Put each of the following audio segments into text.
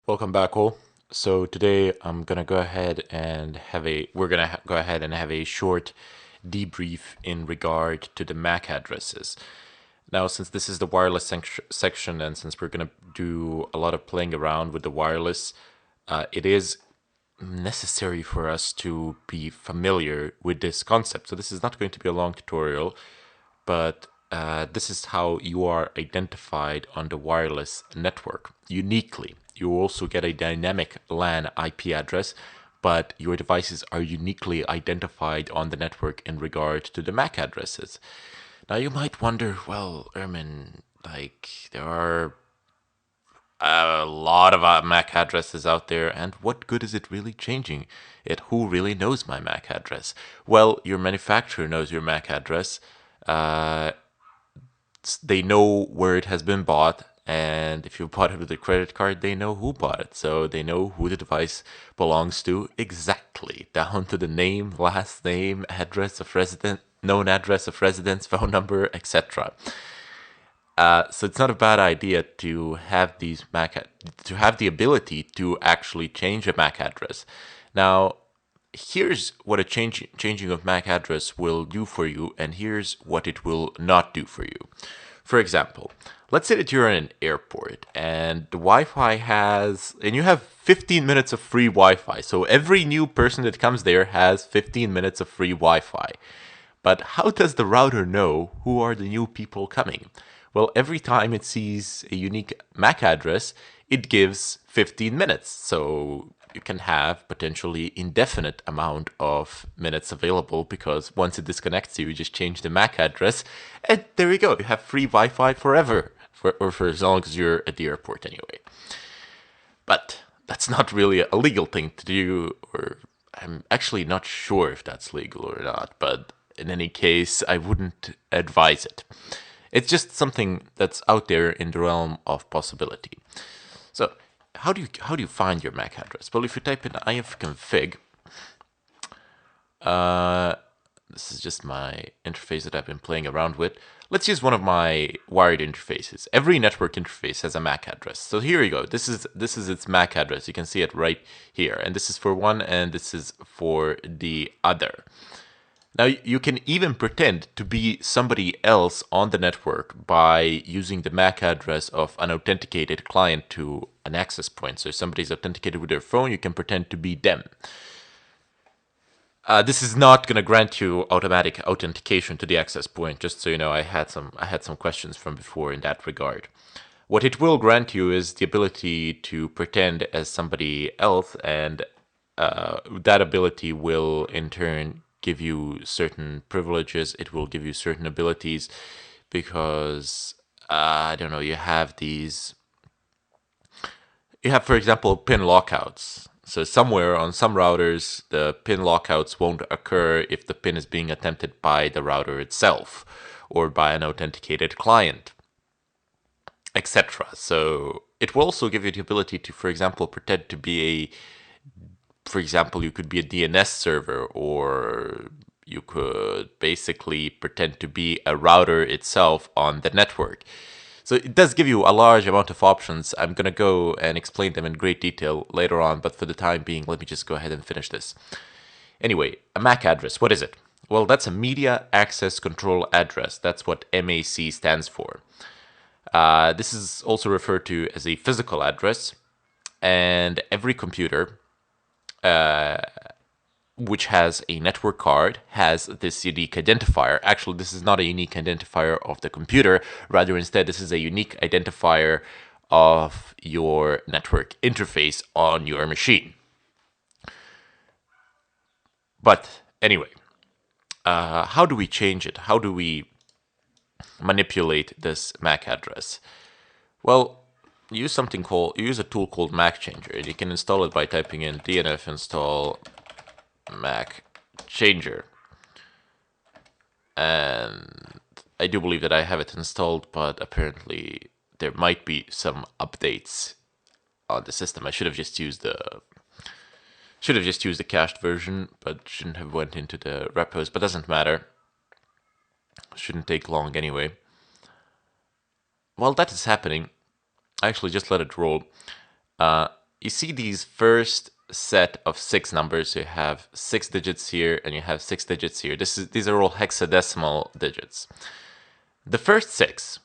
Welcome back, all. So today I'm gonna go ahead and go ahead and have a short debrief in regard to the MAC addresses. Now, since this is the wireless section, and since we're gonna do a lot of playing around with the wireless, it is necessary for us to be familiar with this concept. So this is not going to be a long tutorial, but this is how you are identified on the wireless network uniquely. You also get a dynamic LAN IP address, but your devices are uniquely identified on the network in regard to the MAC addresses. Now you might wonder, well, Ermin, there are a lot of MAC addresses out there, and what good is it really changing it? Who really knows my MAC address? Well, your manufacturer knows your MAC address. Uh, they know where it has been bought, and if you bought it with a credit card, they know who bought it. So they know who the device belongs to exactly, down to the name, last name, address of residence, known address of residence, phone number, etc. So it's not a bad idea to have to have the ability to actually change a MAC address. Now, here's what a changing of MAC address will do for you, and here's what it will not do for you. For example, let's say that you're in an airport and the Wi-Fi and you have 15 minutes of free Wi-Fi. So every new person that comes there has 15 minutes of free Wi-Fi. But how does the router know who are the new people coming? Well, every time it sees a unique MAC address, it gives 15 minutes. So you can have potentially indefinite amount of minutes available, because once it disconnects you just change the MAC address, and there you go. You have free Wi-Fi forever, or for as long as you're at the airport anyway. But that's not really a legal thing to do, or I'm actually not sure if that's legal or not, but in any case, I wouldn't advise it. It's just something that's out there in the realm of possibility. So, how do you find your MAC address? Well, if you type in ifconfig, this is just my interface that I've been playing around with. Let's use one of my wired interfaces. Every network interface has a MAC address. So here you go. This is its MAC address. You can see it right here. And this is for one, and this is for the other. Now, you can even pretend to be somebody else on the network by using the MAC address of an authenticated client to an access point. So if somebody's authenticated with their phone, you can pretend to be them. This is not going to grant you automatic authentication to the access point. Just so you know, I had some questions from before in that regard. What it will grant you is the ability to pretend as somebody else, and that ability will in turn give you certain privileges. It will give you certain abilities because I don't know. You have, for example, pin lockouts. So somewhere on some routers, the pin lockouts won't occur if the pin is being attempted by the router itself or by an authenticated client, etc. So it will also give you the ability to, for example, pretend to be for example, you could be a DNS server, or you could basically pretend to be a router itself on the network. So it does give you a large amount of options. I'm going to go and explain them in great detail later on, but for the time being, let me just go ahead and finish this. Anyway, a MAC address, what is it? Well, that's a Media Access Control Address. That's what MAC stands for. This is also referred to as a physical address, and every computer which has a network card has this unique identifier. Actually, this is not a unique identifier of the computer. Rather, instead, this is a unique identifier of your network interface on your machine. But anyway, how do we change it? How do we manipulate this MAC address? Well, you use a tool called Mac Changer, and you can install it by typing in dnf install Mac Changer. And I do believe that I have it installed, but apparently there might be some updates on the system. I should have just used the cached version, but shouldn't have went into the repos, but doesn't matter. Shouldn't take long anyway. While that is happening, actually just let it roll. you see these first set of 6 numbers. You have 6 digits here and you have 6 digits here. These are all hexadecimal digits. The first 6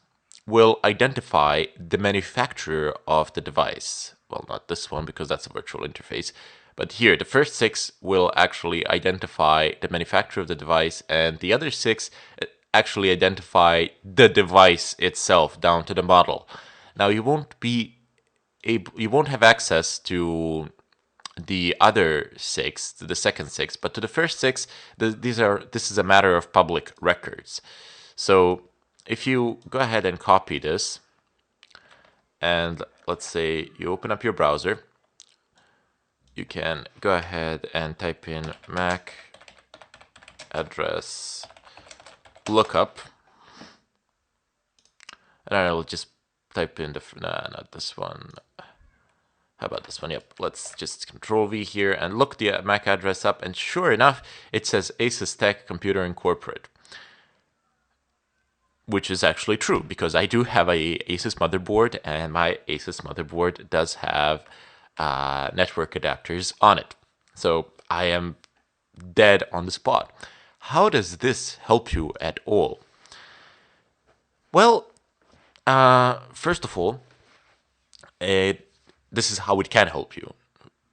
will identify the manufacturer of the device. Well, not this one because that's a virtual interface, but here the first 6 will actually identify the manufacturer of the device, and the other 6 actually identify the device itself down to the model. Now you won't have access to the other 6, to the second 6, but to the first 6, this is a matter of public records. So if you go ahead and copy this, and let's say you open up your browser, you can go ahead and type in MAC address lookup, and I'll just type in not this one. How about this one? Yep, let's just Control V here and look the MAC address up, and sure enough, it says ASUSTeK Computer Incorporated, which is actually true because I do have a Asus motherboard, and my Asus motherboard does have network adapters on it. So I am dead on the spot. How does this help you at all? Well, first of all, this is how it can help you.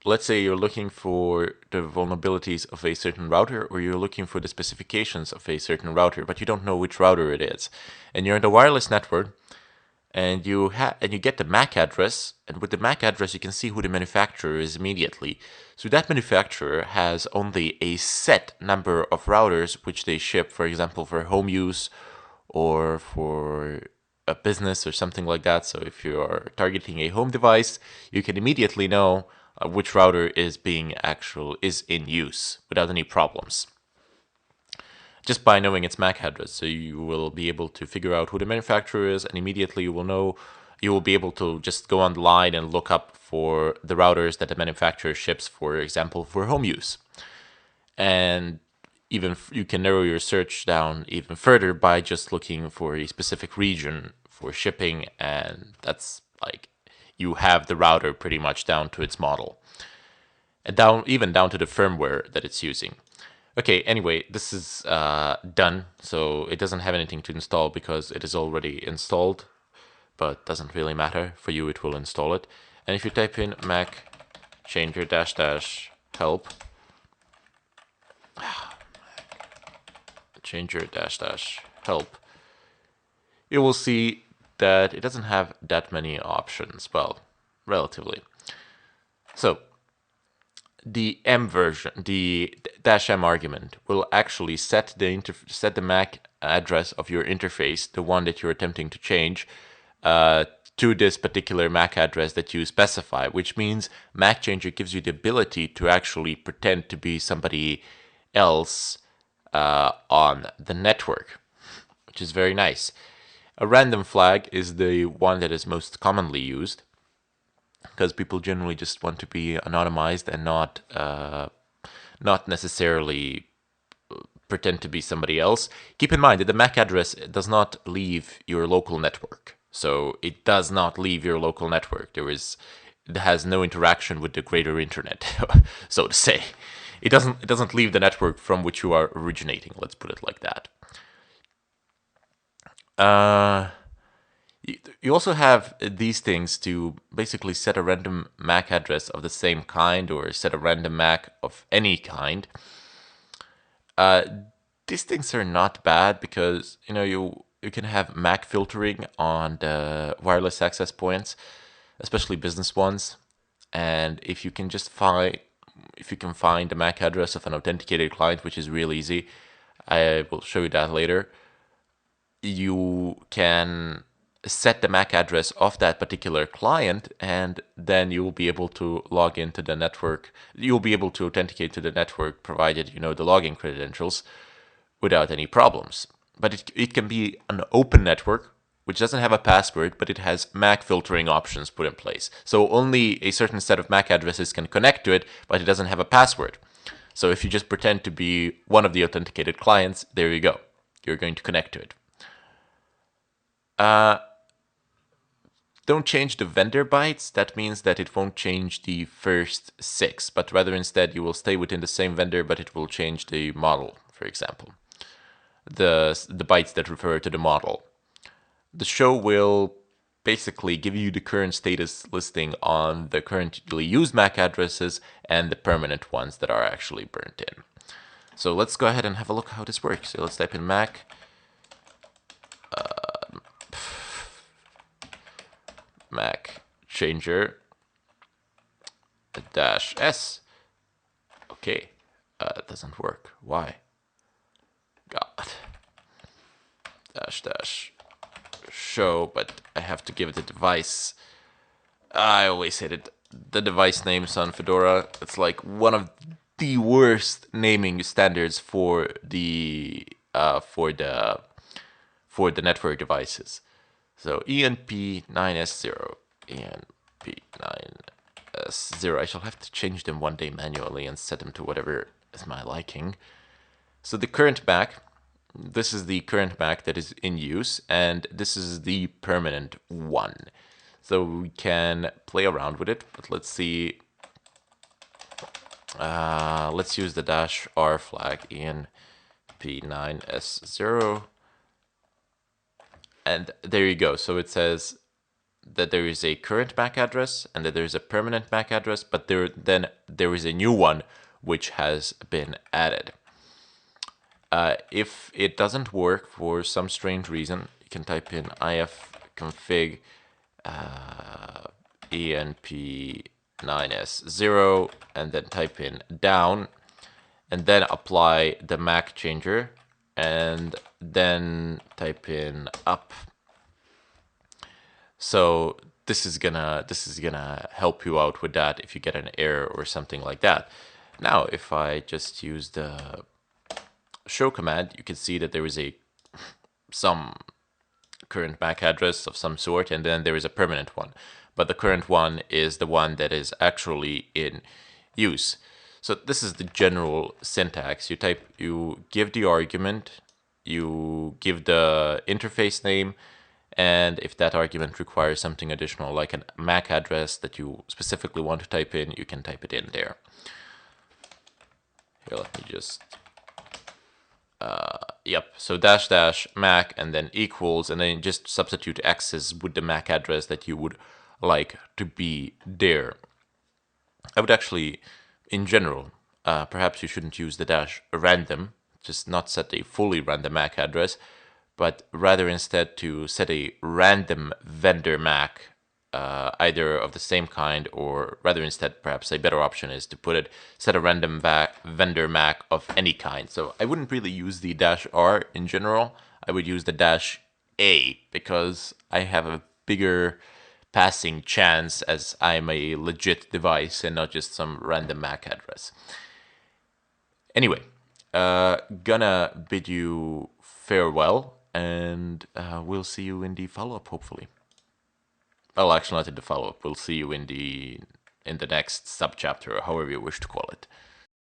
Let's say you're looking for the vulnerabilities of a certain router, or you're looking for the specifications of a certain router, but you don't know which router it is. And you're in the wireless network, and you get the MAC address, and with the MAC address you can see who the manufacturer is immediately. So that manufacturer has only a set number of routers which they ship, for example, for home use or for a business or something like that. So if you are targeting a home device, you can immediately know which router is in use without any problems, just by knowing its MAC address. So you will be able to figure out who the manufacturer is, and immediately you will be able to just go online and look up for the routers that the manufacturer ships, for example, for home use. And even you can narrow your search down even further by just looking for a specific region for shipping, and that's like you have the router pretty much down to its model, and even down to the firmware that it's using. Okay, anyway, this is done, so it doesn't have anything to install because it is already installed, but doesn't really matter. For you, it will install it. And if you type in Mac changer -- help, changer -- help, you will see that it doesn't have that many options. Well, relatively. So the M version, the -M argument, will actually set the MAC address of your interface, the one that you're attempting to change, to this particular MAC address that you specify, which means MAC Changer gives you the ability to actually pretend to be somebody else on the network, which is very nice. A random flag is the one that is most commonly used, because people generally just want to be anonymized and not necessarily pretend to be somebody else. Keep in mind that the MAC address does not leave your local network. So it does not leave your local network. It has no interaction with the greater internet, so to say. It doesn't leave the network from which you are originating. Let's put it like that. You also have these things to basically set a random MAC address of the same kind, or set a random MAC of any kind. These things are not bad because you can have MAC filtering on the wireless access points, especially business ones. And if you can find the MAC address of an authenticated client, which is real easy, I will show you that later, you can set the MAC address of that particular client, and then you will be able to log into the network. You'll be able to authenticate to the network, provided you know the login credentials, without any problems. But it can be an open network, which doesn't have a password, but it has MAC filtering options put in place. So only a certain set of MAC addresses can connect to it, but it doesn't have a password. So if you just pretend to be one of the authenticated clients, there you go. You're going to connect to it. don't change the vendor bytes, that means that it won't change the first 6, but rather instead you will stay within the same vendor, but it will change the model, for example. The bytes that refer to the model. The show will basically give you the current status listing on the currently used MAC addresses and the permanent ones that are actually burnt in. So let's go ahead and have a look how this works. So let's type in MAC MAC changer -s. Okay, it doesn't work. Why? God. Dash show, but I have to give it a device. I always hated the device names on Fedora. It's like one of the worst naming standards for the network devices. So ENP9S0, ENP9S0. I shall have to change them one day manually and set them to whatever is my liking. So the current MAC, this is the current MAC that is in use, and this is the permanent one. So we can play around with it, but let's see. Let's use the -r flag ENP9S0. And there you go. So it says that there is a current MAC address and that there is a permanent MAC address, but then there is a new one which has been added. If it doesn't work for some strange reason, you can type in ifconfig enp9s0 and then type in down and then apply the MAC changer and then type in up. So this is gonna help you out with that if you get an error or something like that. Now, if I just use the show command, you can see that there is some current MAC address of some sort, and then there is a permanent one. But the current one is the one that is actually in use. So this is the general syntax. You give the argument, you give the interface name, and if that argument requires something additional, like a MAC address that you specifically want to type in, you can type it in there. Here, let me just... Yep, so --mac and then equals, and then just substitute x's with the MAC address that you would like to be there. I would actually, in general, perhaps you shouldn't use the -random, just not set a fully random MAC address, but rather instead to set a random vendor MAC, either of the same kind, or rather instead, perhaps a better option is to set a random vendor MAC of any kind. So I wouldn't really use the -r in general. I would use the -a because I have a bigger passing chance as I'm a legit device and not just some random MAC address. Anyway, gonna bid you farewell, and we'll see you in the follow-up, hopefully. Well, actually, not in the follow-up. We'll see you in the next sub-chapter, or however you wish to call it.